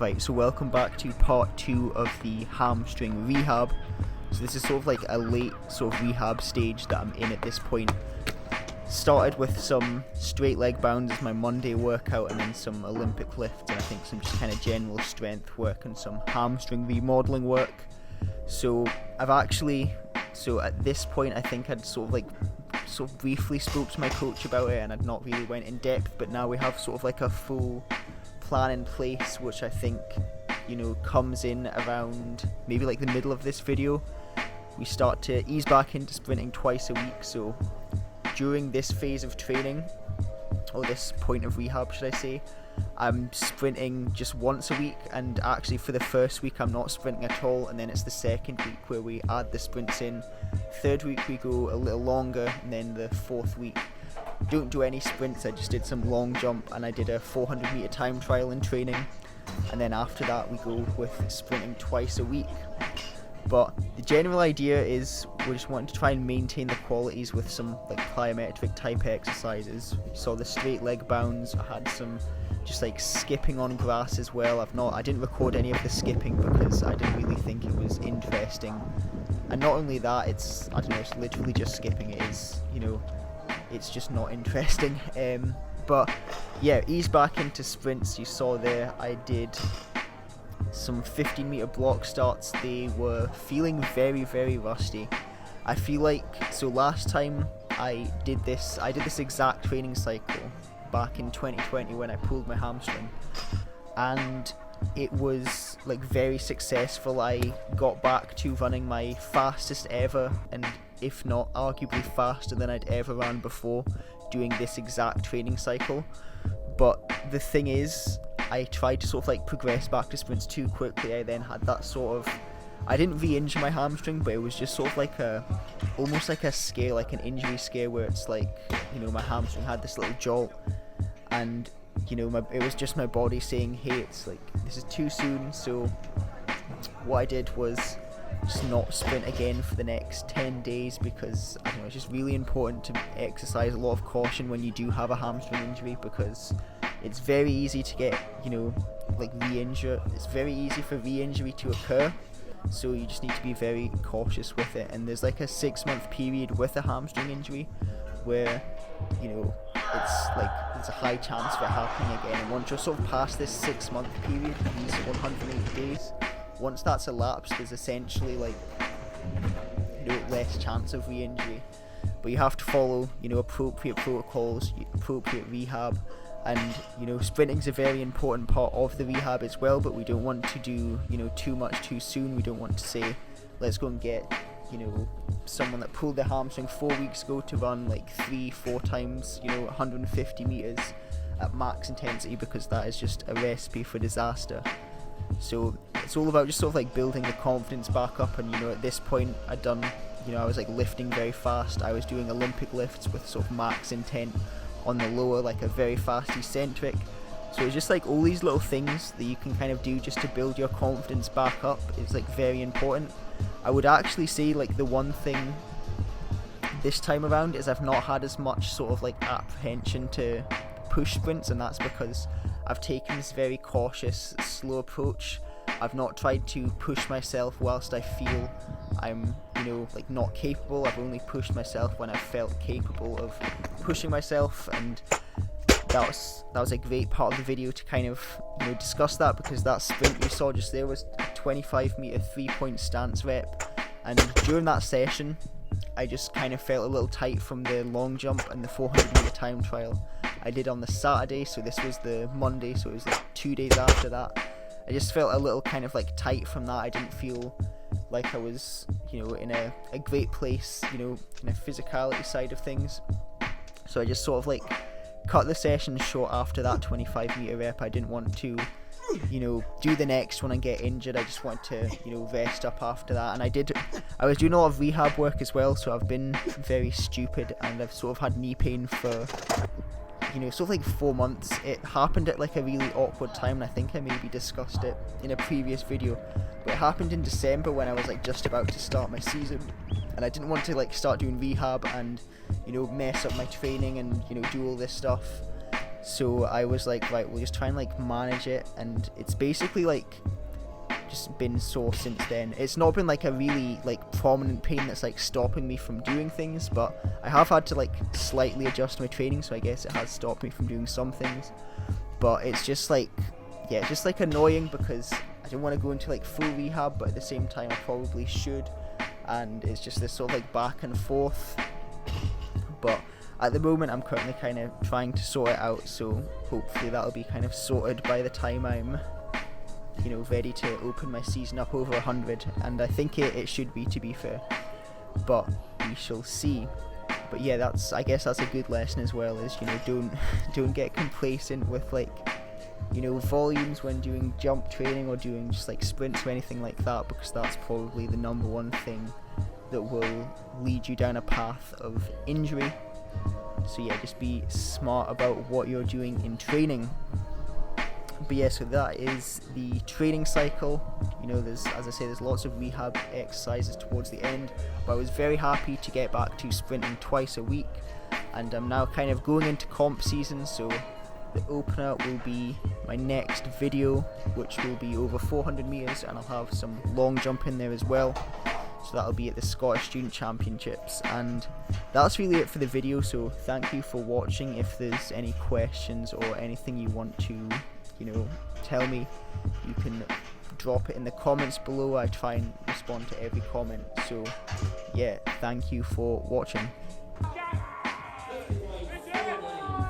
Right, so welcome back to part 2 of the hamstring rehab. So this is sort of like a late sort of rehab stage that I'm in at this point. Started with some straight leg bounds as my Monday workout, and then some Olympic lifts, and I think some just kind of general strength work and some hamstring remodeling work. So at this point I think I'd sort of briefly spoke to my coach about it, and I'd not really went in depth, but now we have sort of like a full plan in place, which I think, comes in around maybe like the middle of this video. We start to ease back into sprinting twice a week, so during this phase of training, or this point of rehab should I say, I'm sprinting just once a week, and actually for the first week I'm not sprinting at all, and then it's the second week where we add the sprints in. Third week we go a little longer, and then the fourth week don't do any sprints. I just did some long jump and I did a 400 meter time trial in training, and then after that we go with sprinting twice a week. But the general idea is we're just wanting to try and maintain the qualities with some like plyometric type exercises. You saw the straight leg bounds. I had some just like skipping on grass as well. I didn't record any of the skipping because I didn't really think it was interesting. And not only that, it's literally just skipping. It's just not interesting. But yeah, ease back into sprints. You saw there I did some 15 meter block starts. They were feeling very, very rusty. I feel like, so last time I did this exact training cycle back in 2020 when I pulled my hamstring, and it was like very successful. I got back to running my fastest ever, and if not arguably faster than I'd ever ran before doing this exact training cycle. But the thing is, I tried to sort of like progress back to sprints too quickly. I then had that I didn't re-injure my hamstring, but it was just sort of like almost like a scare, like an injury scare, where it's like, my hamstring had this little jolt, and it was just my body saying, hey, it's like, this is too soon. So what I did was just not sprint again for the next 10 days, because it's just really important to exercise a lot of caution when you do have a hamstring injury, because it's very easy to get, re-injure. It's very easy for re-injury to occur, so you just need to be very cautious with it. And there's like a 6-month period with a hamstring injury where, there's a high chance of it happening again. And once you're sort of past this 6-month period, these 180 days, once that's elapsed, there's essentially less chance of re-injury. But you have to follow, appropriate protocols, appropriate rehab. And sprinting's a very important part of the rehab as well, but we don't want to do too much too soon. We don't want to say, let's go and get someone that pulled their hamstring 4 weeks ago to run like 3-4 times 150 meters at max intensity, because that is just a recipe for disaster. So it's all about just sort of like building the confidence back up. And at this point I'd done, I was like lifting very fast. I was doing Olympic lifts with sort of max intent on the lower, like a very fast eccentric. So it's just like all these little things that you can kind of do just to build your confidence back up is like very important. I would actually say like the one thing this time around is I've not had as much sort of like apprehension to push sprints, and that's because I've taken this very cautious, slow approach. I've not tried to push myself whilst I feel I'm, not capable. I've only pushed myself when I felt capable of pushing myself, and that was a great part of the video to kind of, discuss that, because that sprint you saw just there was a 25 meter 3-point stance rep, and during that session I just kind of felt a little tight from the long jump and the 400 meter time trial I did on the Saturday. So this was the Monday, so it was like 2 days after that. I just felt a little kind of like tight from that. I didn't feel like I was, in a great place, in a physicality side of things. So I just sort of like cut the session short after that 25 meter rep. I didn't want to, do the next one and get injured. I just wanted to, rest up after that. And I was doing a lot of rehab work as well, so I've been very stupid, and I've sort of had knee pain for, sort of like 4 months. It happened at like a really awkward time, and I think I maybe discussed it in a previous video, but it happened in December when I was like just about to start my season, and I didn't want to like start doing rehab and mess up my training and do all this stuff. So I was like, right, we'll just try and like manage it, and it's basically like just been sore since then. It's not been like a really like prominent pain that's like stopping me from doing things, but I have had to like slightly adjust my training, so I guess it has stopped me from doing some things. But it's just like, yeah, just like annoying because I don't want to go into like full rehab, but at the same time I probably should, and it's just this sort of like back and forth. But at the moment I'm currently kind of trying to sort it out, so hopefully that'll be kind of sorted by the time I'm, you know, ready to open my season up over 100, and I think it should be, to be fair, but we shall see. But yeah, I guess that's a good lesson as well, is, you know, don't get complacent with like, you know, volumes when doing jump training or doing just like sprints or anything like that, because that's probably the number one thing that will lead you down a path of injury. So yeah, just be smart about what you're doing in training. But yeah, so that is the training cycle. You know, there's, as I say, there's lots of rehab exercises towards the end, but I was very happy to get back to sprinting twice a week, and I'm now kind of going into comp season, so the opener will be my next video, which will be over 400 meters, and I'll have some long jump in there as well. So that'll be at the Scottish Student Championships, and that's really it for the video. So thank you for watching. If there's any questions or anything you want to, you know, tell me, you can drop it in the comments below. I try and respond to every comment. So yeah, thank you for watching.